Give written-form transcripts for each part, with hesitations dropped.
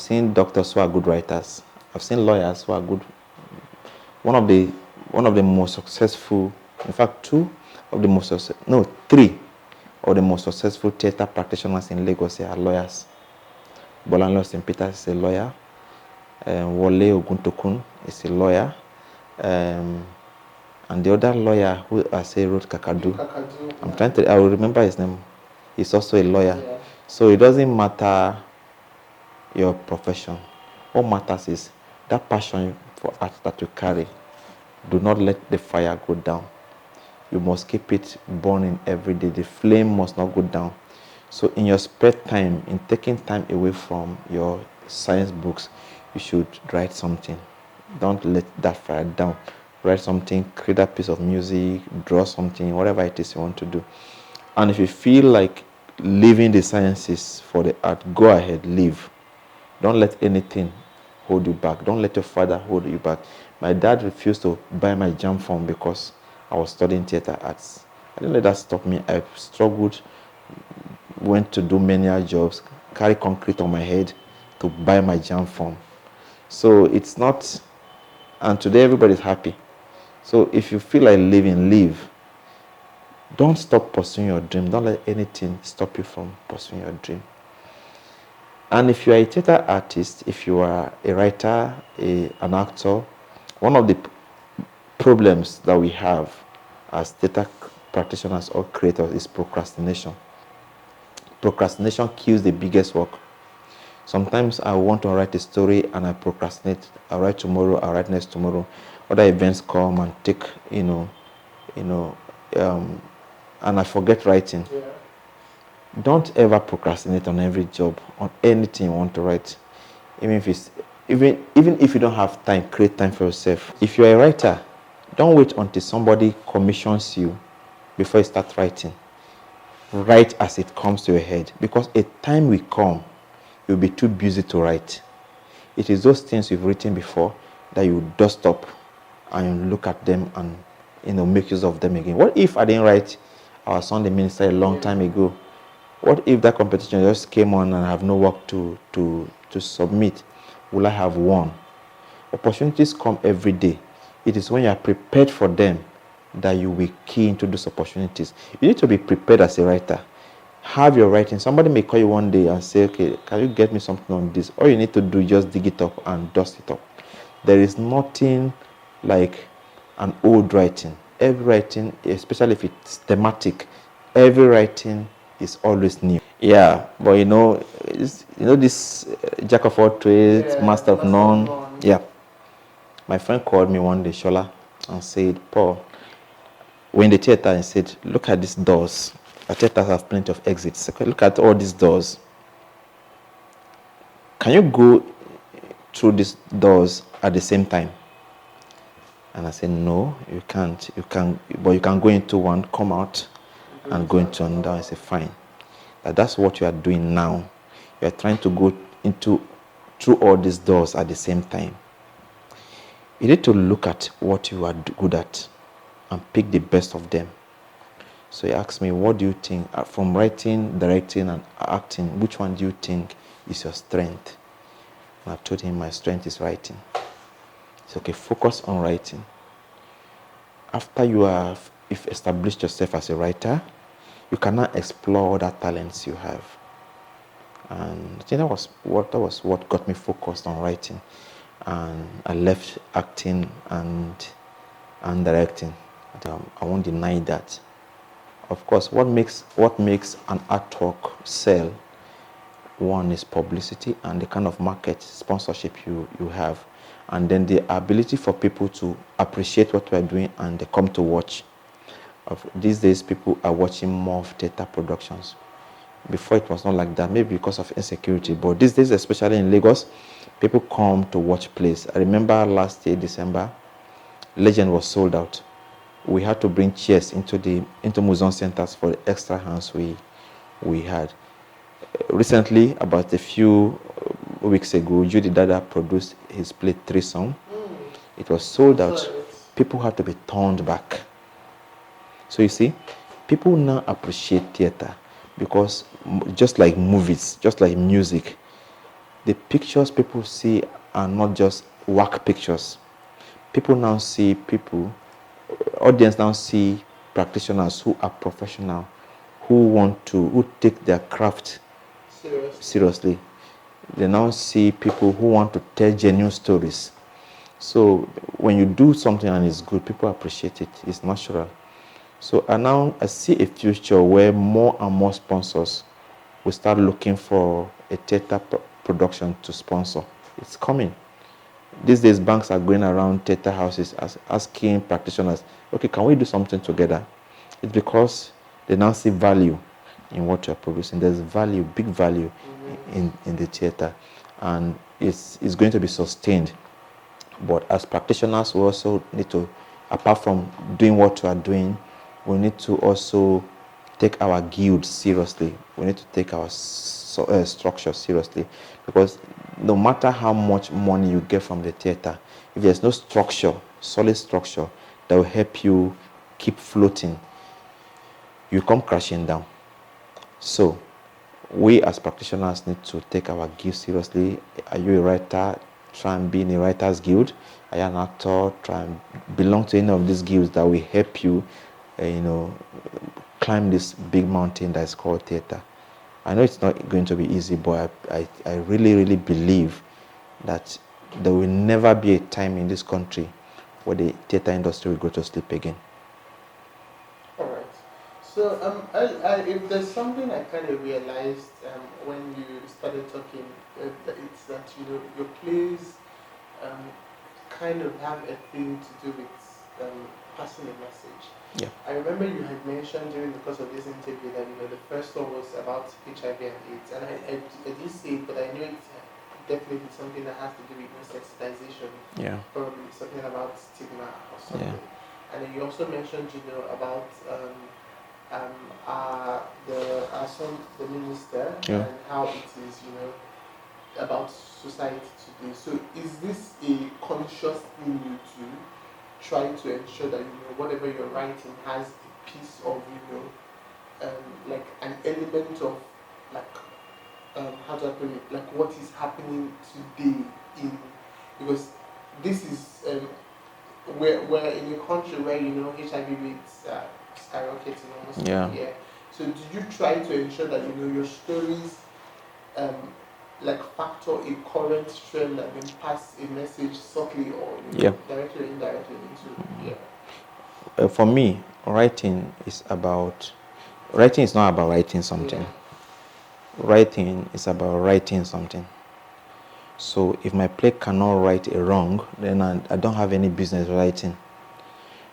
seen doctors who are good writers. I've seen lawyers who are good. One of the most successful, in fact, three of the most successful theater practitioners in Lagos are lawyers. Bolanlo St. Peter is a lawyer. Wole Oguntokun is a lawyer. And the other lawyer who I say wrote Kakadu. I will remember his name. He's also a lawyer. Yeah. So it doesn't matter your profession. What matters is that passion for art that you carry. Do not let the fire go down. You must keep it burning every day. The flame must not go down. So in your spare time, in taking time away from your science books, you should write something. Don't let that fire down. Write something, create a piece of music, draw something, whatever it is you want to do. And if you feel like leaving the sciences for the art, go ahead, leave. Don't let anything hold you back. Don't let your father hold you back. My dad refused to buy my jam form because I was studying theater arts. I didn't let that stop me. I struggled, went to do menial jobs, carry concrete on my head to buy my jam form. So it's not, and today everybody's happy. So if you feel like leaving, leave. Don't stop pursuing your dream. Don't let anything stop you from pursuing your dream. And if you are a theater artist, if you are a writer, an actor, one of the problems that we have as theater practitioners or creators is procrastination. Procrastination kills the biggest work. Sometimes I want to write a story and I procrastinate. I'll write tomorrow, I'll write next tomorrow. Other events come and take, and I forget writing. Yeah. Don't ever procrastinate on every job, on anything you want to write. Even if you don't have time, create time for yourself. If you're a writer, don't wait until somebody commissions you before you start writing. Write as it comes to your head, because a time will come, you'll be too busy to write. It is those things you've written before that you dust up and you look at them and make use of them again. What if I didn't write our Sunday minister a long time ago? What if that competition just came on and I have no work to submit? Will I have won? Opportunities come every day. It is when you are prepared for them that you will key into those opportunities. You need to be prepared as a writer. Have your writing. Somebody may call you one day and say, okay, can you get me something on this? All you need to do is just dig it up and dust it up. There is nothing like an old writing. Every writing, especially if it's thematic, every writing is always new. Yeah, but this jack of all trades, master of none. Yeah. My friend called me one day, Shola, and said, Paul, we're in the theater, and said, look at these doors. The theaters have plenty of exits. Look at all these doors. Can you go through these doors at the same time? And I said, no, you can't. But you can go into one, come out, and go into another. I said, fine. That's what you are doing now. You are trying to go through all these doors at the same time. You need to look at what you are good at and pick the best of them. So he asked me, what do you think, from writing, directing, and acting, which one do you think is your strength? And I told him my strength is writing. He said, okay, focus on writing. After you've established yourself as a writer, you cannot explore other talents you have. And I think that was what got me focused on writing. And I left acting and directing. I won't deny that. Of course, what makes an artwork sell? One is publicity and the kind of market sponsorship you have, and then the ability for people to appreciate what we are doing and they come to watch. These days, people are watching more of theater productions. Before, it was not like that, maybe because of insecurity. But these days, especially in Lagos, people come to watch plays. I remember last year, December, Legend was sold out. We had to bring chairs into museum centers for the extra hands we had. Recently, about a few weeks ago, Judy Dada produced his play Threesome. It was sold out. People had to be turned back. So you see, people now appreciate theater because just like movies, just like music, the pictures people see are not just work pictures. People now see audience now see practitioners who are professional, who take their craft seriously. They now see people who want to tell genuine stories. So when you do something and it's good, people appreciate it. It's natural. So I see a future where more and more sponsors will start looking for a theater production to sponsor. It's coming. These days, banks are going around theater houses asking practitioners, okay, can we do something together? It's because they now see value in what you're producing. There's value, big value in the theater, and it's going to be sustained. But as practitioners, we also need to, apart from doing what we are doing, we need to also take our guild seriously. We need to take our structure seriously, because no matter how much money you get from the theater, if there's no structure, solid structure that will help you keep floating, you come crashing down. So we as practitioners need to take our guild seriously. Are you a writer? Try and be in a writers guild. Are you an actor? Try and belong to any of these guilds that will help you climb this big mountain that is called theater. I know it's not going to be easy, but I really, really believe that there will never be a time in this country where the theater industry will go to sleep again. All right. So if there's something I kind of realized when you started talking, it's that your plays kind of have a thing to do with passing a message. Yeah. I remember you had mentioned during the course of this interview that the first one was about HIV and AIDS, and I did say it, but I knew it's definitely something that has to do with sensitization. Yeah. Probably something about stigma or something. Yeah. And then you also mentioned about the minister and how it is about society today. So is this a conscious thing you do? Try to ensure that whatever you're writing has a piece of like an element of how do I put it, like what is happening today because this is we're in a country where HIV rates are skyrocketing almost every year. So do you try to ensure that your stories like factor a current trend and then pass a message subtly or directly or indirectly into for me, writing is not about writing something. Writing is about writing something. So if my play cannot right a wrong, then I don't have any business writing.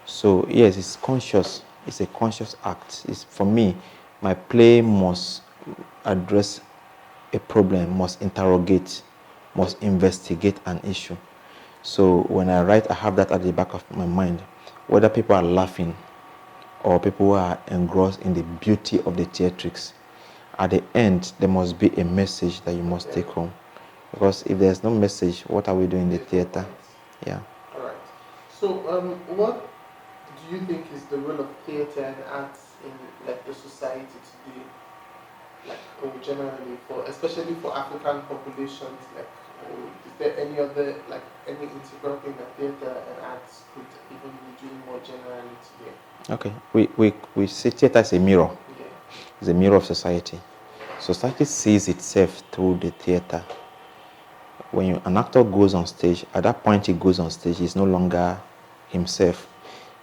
So yes, it's conscious. It's a conscious act. For me, my play must address a problem, must interrogate, must investigate an issue. So when I write, I have that at the back of my mind. Whether people are laughing or people are engrossed in the beauty of the theatrics, at the end, there must be a message that you must take home. Because if there's no message, what are we doing in the theater? Yeah. All right. So what do you think is the role of theater and arts in the society today? Generally, especially for African populations, is there any other any integral thing that theater and arts could even be doing more generally today? Okay, we see theater as a mirror. Yeah. It's a mirror of society. Society sees itself through the theater. When an actor goes on stage, at that point he goes on stage, he's no longer himself.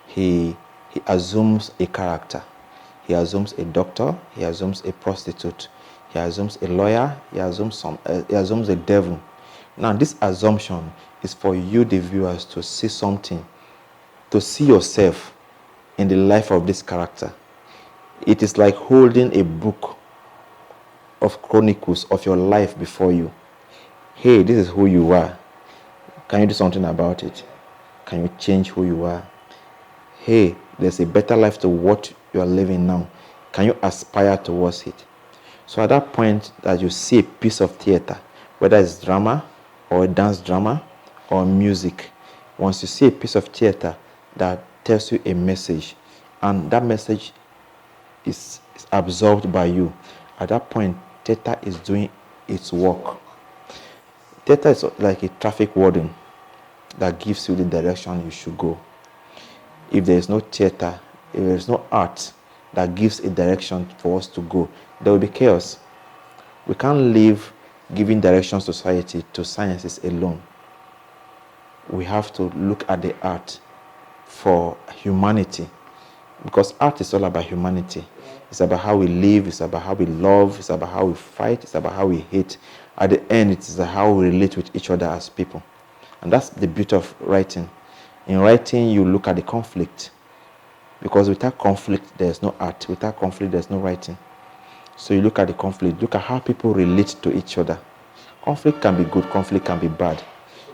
He assumes a character. He assumes a doctor. He assumes a prostitute. He assumes a lawyer. He assumes a devil. Now, this assumption is for you, the viewers, to see something, to see yourself in the life of this character. It is like holding a book of chronicles of your life before you. Hey, this is who you are. Can you do something about it? Can you change who you are? Hey, there's a better life to what you are living now. Can you aspire towards it? So at that point that you see a piece of theater, whether it's drama or a dance drama or music, once you see a piece of theater that tells you a message and that message is absorbed by you, at that point theater is doing its work. Theater is like a traffic warden that gives you the direction you should go. If there is no theater, if there is no art that gives a direction for us to go, there will be chaos. We can't live giving directions to society to sciences alone. We have to look at the art for humanity, because art is all about humanity. It's about how we live, it's about how we love, it's about how we fight, it's about how we hate. At the end, it's how we relate with each other as people. And that's the beauty of writing. In writing, you look at the conflict, because without conflict, there's no art. Without conflict, there's no writing. So you look at the conflict, look at how people relate to each other. Conflict can be good, conflict can be bad.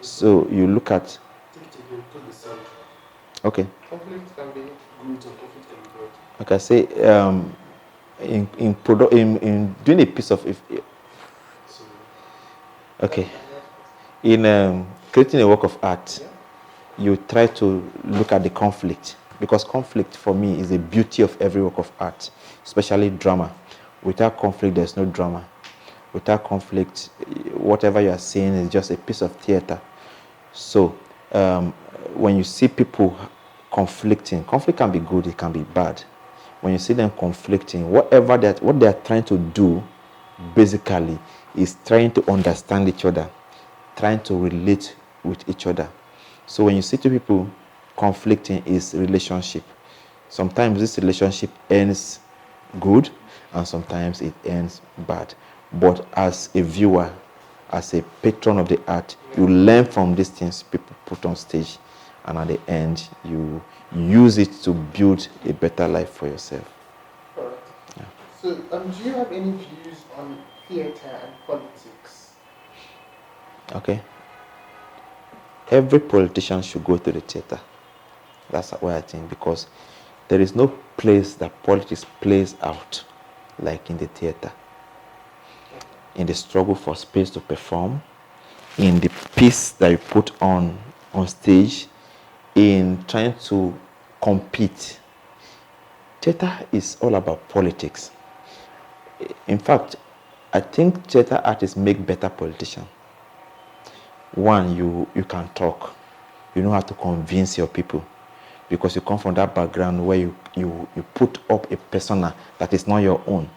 So you look at... Okay. Conflict can be good and conflict can be bad. Like I say, in doing a piece of... Okay. In creating a work of art, you try to look at the conflict, because conflict for me is the beauty of every work of art, especially drama. Without conflict, there's no drama. Without conflict, whatever you are seeing is just a piece of theater. So when you see people conflicting, conflict can be good, it can be bad. When you see them conflicting, what they are trying to do basically is trying to understand each other, trying to relate with each other. So when you see two people conflicting, is relationship. Sometimes this relationship ends good and sometimes it ends bad. But as a viewer, as a patron of the art, you learn from these things people put on stage, and at the end you use it to build a better life for yourself. Correct. Yeah. So do you have any views on theater and politics? Okay. Every politician should go to the theater. That's what I think, because there is no place that politics plays out like in the theater. In the struggle for space to perform, in the piece that you put on stage, in trying to compete. Theater is all about politics. In fact, I think theater artists make better politicians. One, you can talk. You know how to convince your people, because you come from that background where you put up a persona that is not your own.